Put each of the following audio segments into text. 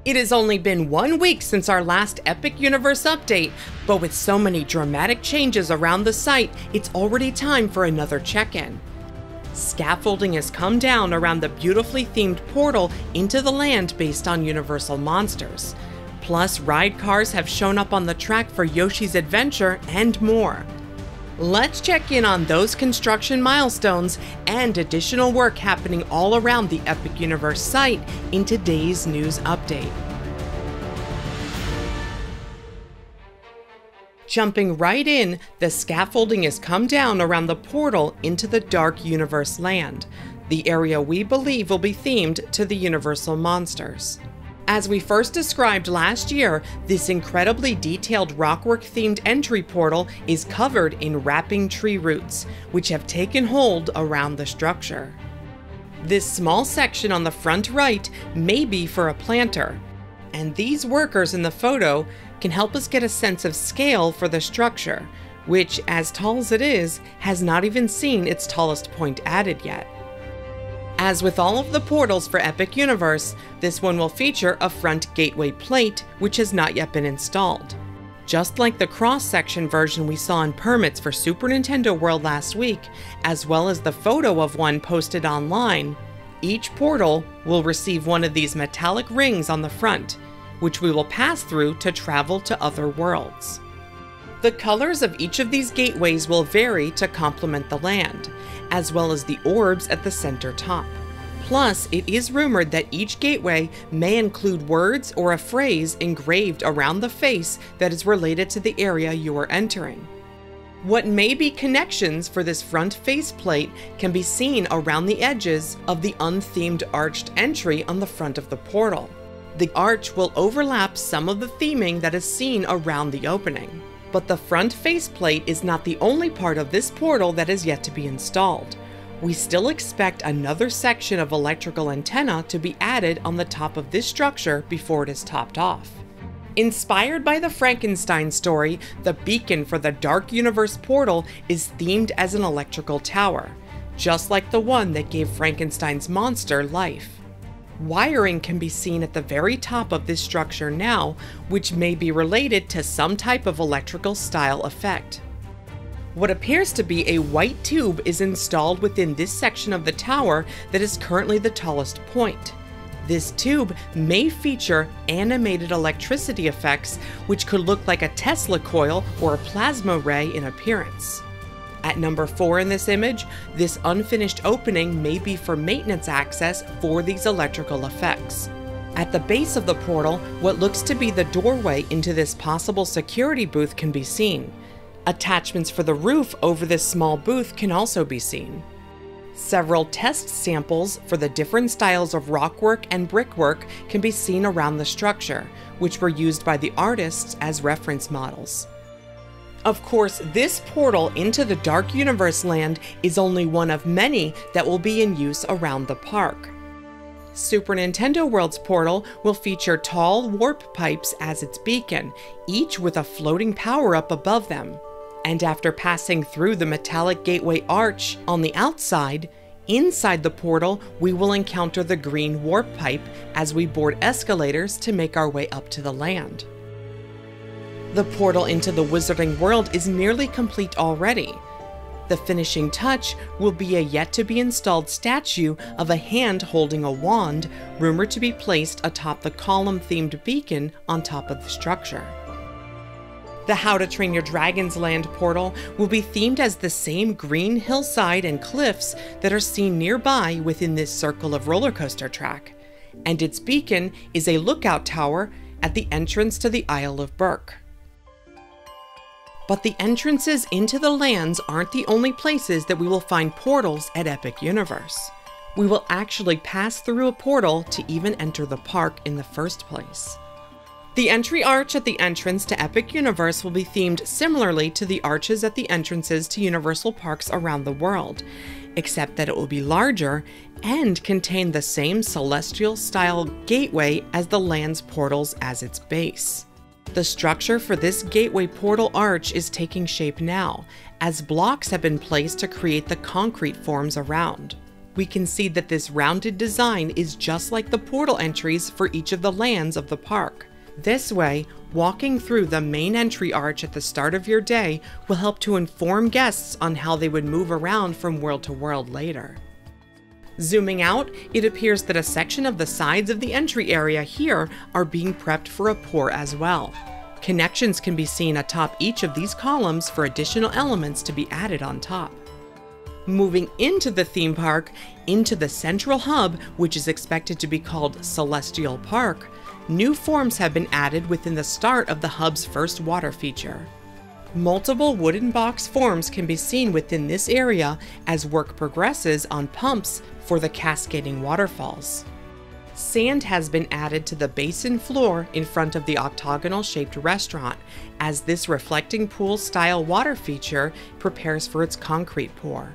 It has only been 1 week since our last Epic Universe update, but with so many dramatic changes around the site, it's already time for another check-in. Scaffolding has come down around the beautifully themed portal into the land based on Universal monsters. Plus, ride cars have shown up on the track for Yoshi's Adventure and more. Let's check in on those construction milestones and additional work happening all around the Epic Universe site in today's news update. Jumping right in, the scaffolding has come down around the portal into the Dark Universe land, the area we believe will be themed to the Universal monsters. As we first described last year, this incredibly detailed rockwork-themed entry portal is covered in wrapping tree roots, which have taken hold around the structure. This small section on the front right may be for a planter, and these workers in the photo can help us get a sense of scale for the structure, which, as tall as it is, has not even seen its tallest point added yet. As with all of the portals for Epic Universe, this one will feature a front gateway plate, which has not yet been installed. Just like the cross-section version we saw in permits for Super Nintendo World last week, as well as the photo of one posted online, each portal will receive one of these metallic rings on the front, which we will pass through to travel to other worlds. The colors of each of these gateways will vary to complement the land, as well as the orbs at the center top. Plus, it is rumored that each gateway may include words or a phrase engraved around the face that is related to the area you are entering. What may be connections for this front faceplate can be seen around the edges of the unthemed arched entry on the front of the portal. The arch will overlap some of the theming that is seen around the opening. But the front faceplate is not the only part of this portal that is yet to be installed. We still expect another section of electrical antenna to be added on the top of this structure before it is topped off. Inspired by the Frankenstein story, the beacon for the Dark Universe portal is themed as an electrical tower, just like the one that gave Frankenstein's monster life. Wiring can be seen at the very top of this structure now, which may be related to some type of electrical style effect. What appears to be a white tube is installed within this section of the tower that is currently the tallest point. This tube may feature animated electricity effects, which could look like a Tesla coil or a plasma ray in appearance. At number 4 in this image, this unfinished opening may be for maintenance access for these electrical effects. At the base of the portal, what looks to be the doorway into this possible security booth can be seen. Attachments for the roof over this small booth can also be seen. Several test samples for the different styles of rockwork and brickwork can be seen around the structure, which were used by the artists as reference models. Of course, this portal into the Dark Universe land is only one of many that will be in use around the park. Super Nintendo World's portal will feature tall warp pipes as its beacon, each with a floating power-up above them. And after passing through the metallic gateway arch on the outside, inside the portal we will encounter the green warp pipe as we board escalators to make our way up to the land. The portal into the Wizarding World is nearly complete already. The finishing touch will be a yet-to-be-installed statue of a hand holding a wand, rumored to be placed atop the column-themed beacon on top of the structure. The How to Train Your Dragon's Land portal will be themed as the same green hillside and cliffs that are seen nearby within this circle of roller coaster track, and its beacon is a lookout tower at the entrance to the Isle of Berk. But the entrances into the lands aren't the only places that we will find portals at Epic Universe. We will actually pass through a portal to even enter the park in the first place. The entry arch at the entrance to Epic Universe will be themed similarly to the arches at the entrances to Universal parks around the world, except that it will be larger and contain the same celestial-style gateway as the land's portals as its base. The structure for this gateway portal arch is taking shape now, as blocks have been placed to create the concrete forms around. We can see that this rounded design is just like the portal entries for each of the lands of the park. This way, walking through the main entry arch at the start of your day will help to inform guests on how they would move around from world to world later. Zooming out, it appears that a section of the sides of the entry area here are being prepped for a pour as well. Connections can be seen atop each of these columns for additional elements to be added on top. Moving into the theme park, into the central hub, which is expected to be called Celestial Park, new forms have been added within the start of the hub's first water feature. Multiple wooden box forms can be seen within this area as work progresses on pumps for the cascading waterfalls. Sand has been added to the basin floor in front of the octagonal-shaped restaurant, as this reflecting pool-style water feature prepares for its concrete pour.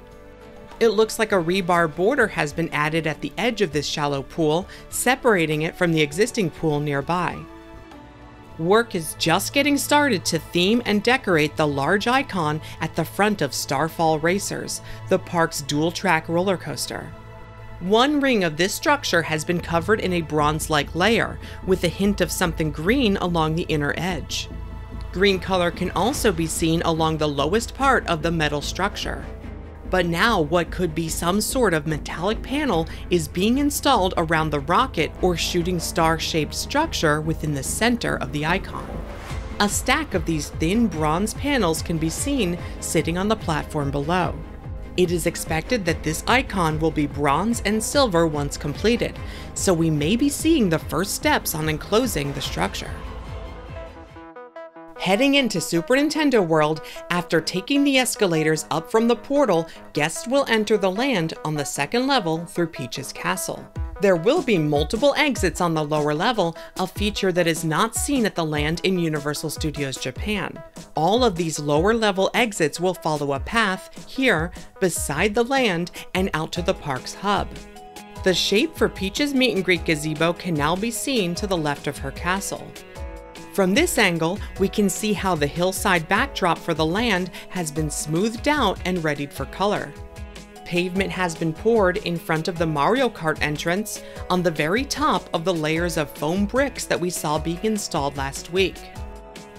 It looks like a rebar border has been added at the edge of this shallow pool, separating it from the existing pool nearby. Work is just getting started to theme and decorate the large icon at the front of Starfall Racers, the park's dual-track roller coaster. One ring of this structure has been covered in a bronze-like layer, with a hint of something green along the inner edge. Green color can also be seen along the lowest part of the metal structure. But now what could be some sort of metallic panel is being installed around the rocket or shooting star-shaped structure within the center of the icon. A stack of these thin bronze panels can be seen sitting on the platform below. It is expected that this icon will be bronze and silver once completed, so we may be seeing the first steps on enclosing the structure. Heading into Super Nintendo World, after taking the escalators up from the portal, guests will enter the land on the second level through Peach's castle. There will be multiple exits on the lower level, a feature that is not seen at the land in Universal Studios Japan. All of these lower level exits will follow a path here, beside the land, and out to the park's hub. The shape for Peach's meet and greet gazebo can now be seen to the left of her castle. From this angle, we can see how the hillside backdrop for the land has been smoothed out and readied for color. Pavement has been poured in front of the Mario Kart entrance on the very top of the layers of foam bricks that we saw being installed last week.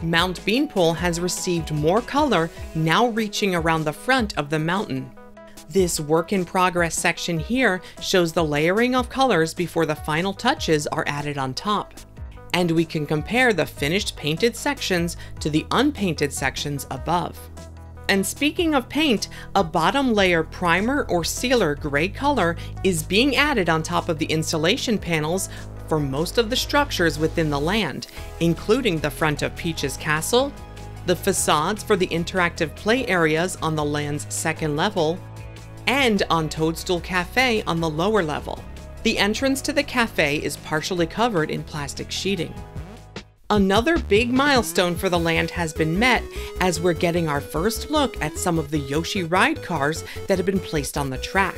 Mount Beanpole has received more color, now reaching around the front of the mountain. This work in progress section here shows the layering of colors before the final touches are added on top. And we can compare the finished painted sections to the unpainted sections above. And speaking of paint, a bottom layer primer or sealer gray color is being added on top of the installation panels for most of the structures within the land, including the front of Peach's castle, the facades for the interactive play areas on the land's second level, and on Toadstool Cafe on the lower level. The entrance to the cafe is partially covered in plastic sheeting. Another big milestone for the land has been met, as we're getting our first look at some of the Yoshi ride cars that have been placed on the track.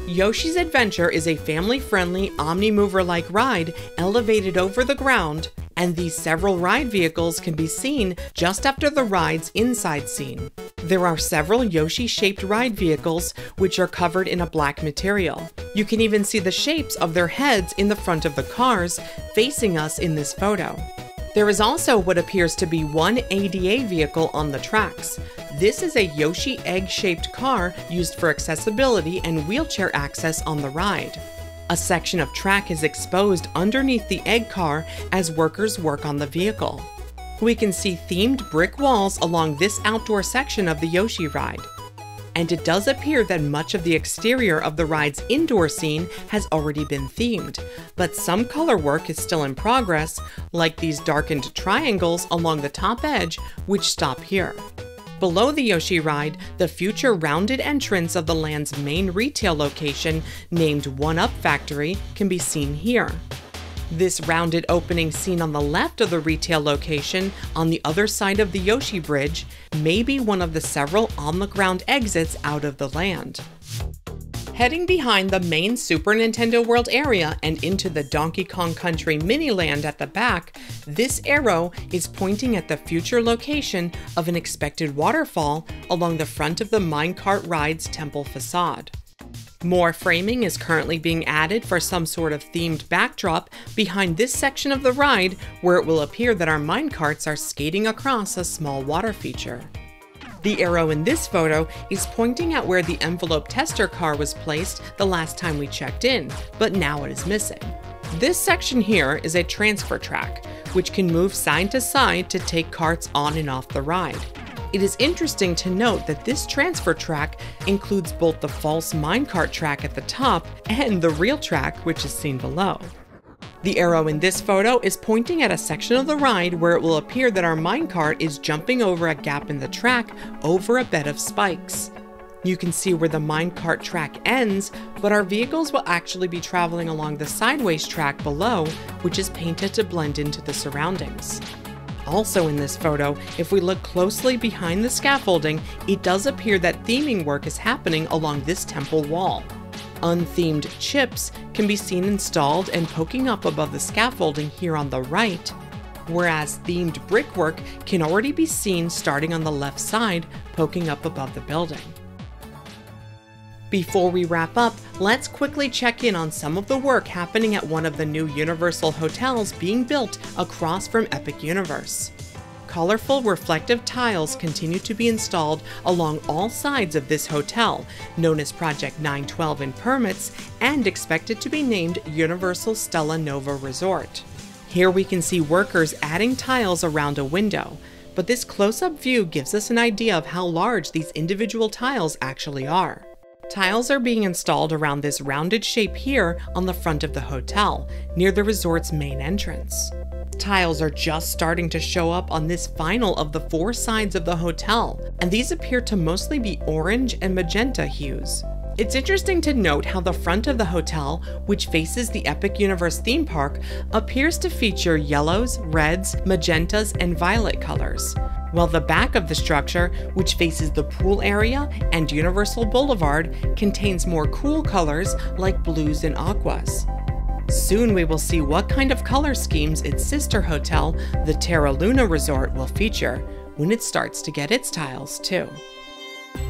Yoshi's Adventure is a family-friendly Omnimover-like ride elevated over the ground, and these several ride vehicles can be seen just after the ride's inside scene. There are several Yoshi-shaped ride vehicles which are covered in a black material. You can even see the shapes of their heads in the front of the cars facing us in this photo. There is also what appears to be one ADA vehicle on the tracks. This is a Yoshi egg-shaped car used for accessibility and wheelchair access on the ride. A section of track is exposed underneath the egg car as workers work on the vehicle. We can see themed brick walls along this outdoor section of the Yoshi ride. And it does appear that much of the exterior of the ride's indoor scene has already been themed, but some color work is still in progress, like these darkened triangles along the top edge, which stop here. Below the Yoshi ride, the future rounded entrance of the land's main retail location, named One-Up Factory, can be seen here. This rounded opening seen on the left of the retail location on the other side of the Yoshi Bridge may be one of the several on-the-ground exits out of the land. Heading behind the main Super Nintendo World area and into the Donkey Kong Country mini-land at the back, this arrow is pointing at the future location of an expected waterfall along the front of the minecart ride's temple facade. More framing is currently being added for some sort of themed backdrop behind this section of the ride, where it will appear that our minecarts are skating across a small water feature. The arrow in this photo is pointing at where the envelope tester car was placed the last time we checked in, but now it is missing. This section here is a transfer track, which can move side to side to take carts on and off the ride. It is interesting to note that this transfer track includes both the false minecart track at the top and the real track, which is seen below. The arrow in this photo is pointing at a section of the ride where it will appear that our minecart is jumping over a gap in the track over a bed of spikes. You can see where the minecart track ends, but our vehicles will actually be traveling along the sideways track below, which is painted to blend into the surroundings. Also in this photo, if we look closely behind the scaffolding, it does appear that theming work is happening along this temple wall. Unthemed chips can be seen installed and poking up above the scaffolding here on the right, whereas themed brickwork can already be seen starting on the left side, poking up above the building. Before we wrap up, let's quickly check in on some of the work happening at one of the new Universal hotels being built across from Epic Universe. Colorful reflective tiles continue to be installed along all sides of this hotel, known as Project 912 in permits, and expected to be named Universal Stella Nova Resort. Here we can see workers adding tiles around a window, but this close-up view gives us an idea of how large these individual tiles actually are. Tiles are being installed around this rounded shape here on the front of the hotel, near the resort's main entrance. Tiles are just starting to show up on this final of the 4 sides of the hotel, and these appear to mostly be orange and magenta hues. It's interesting to note how the front of the hotel, which faces the Epic Universe theme park, appears to feature yellows, reds, magentas, and violet colors, while the back of the structure, which faces the pool area and Universal Boulevard, contains more cool colors like blues and aquas. Soon we will see what kind of color schemes its sister hotel, the Terra Luna Resort, will feature when it starts to get its tiles too.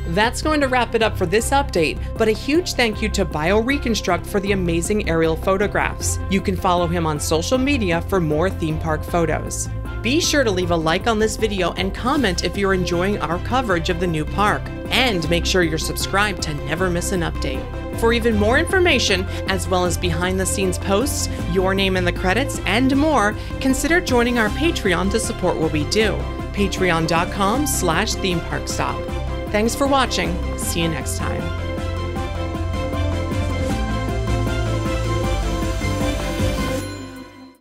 That's going to wrap it up for this update, but a huge thank you to BioReconstruct for the amazing aerial photographs. You can follow him on social media for more theme park photos. Be sure to leave a like on this video and comment if you're enjoying our coverage of the new park. And make sure you're subscribed to never miss an update. For even more information, as well as behind-the-scenes posts, your name in the credits, and more, consider joining our Patreon to support what we do. Patreon.com/themeparkstop. Thanks for watching. See you next time.